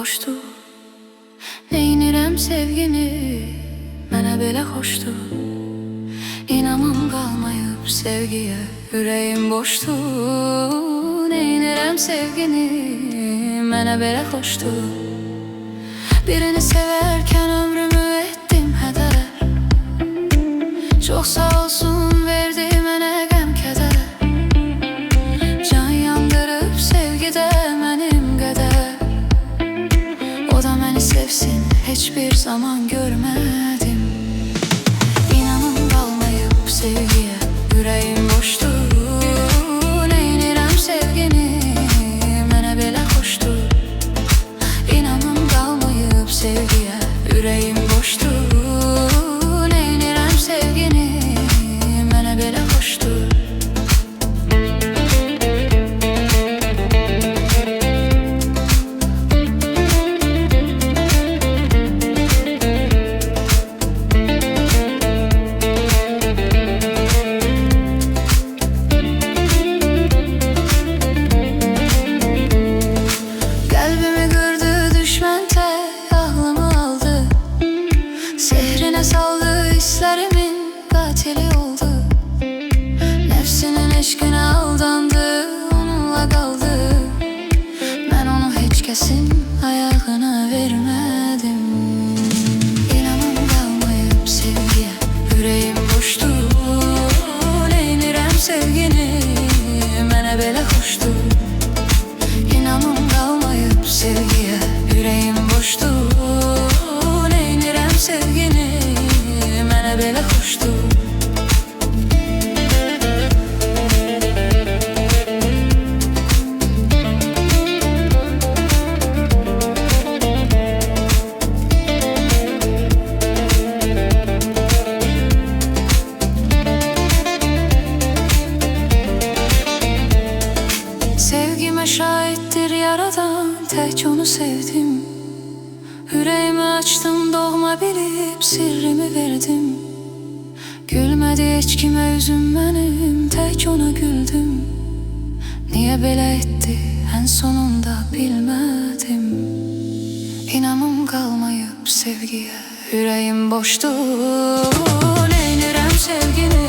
boşdu. Neynirəm sevgini, mənə belə xoşdu. İnamam qalmayıb sevgiyə, ürəyim boşdu. Neynirəm sevgini, mənə belə xoşdu. Birini sevərkən ömrümü etdim hədər. Çox sağ olsun verdi mənə qəm-kədər. Can yandırıb sevgidə mənim qədər. O da məni sevsin heç bir zaman görmədim. İnamım qalmayıb sevgiyə, ürəyim boşdu. Neynirəm sevgini, mənə belə xoşdu. İnamım qalmayıb sevgiyə, ürəyim boşdu. Neynirəm sevgini, mənə belə xoşdu. Saldı hislerimin katili oldu. Nefsinin eşkine aldandı, onunla kaldı. Ben onu hiç kesin ayağına vermedim. İnamım kalmayıp sevgiye, yüreğim boştu. Neynirəm sevgini, mənə belə xoşdu. İnamım kalmayıp sevgiye, yüreğim boştu. Neynirəm sevgini, mənə belə xoşdu. Sevgime şahittir yaradan, tək onu sevdim. Yüreğimi açtım, doğma bilip sirrimi verdim. Gülmedi heç kimə üzüm mənim, tək ona güldüm. Niyə belə etdi, ən sonunda bilmədim. İnamım qalmayıb sevgiyə, ürəyim boşdu. Neynirəm sevgini,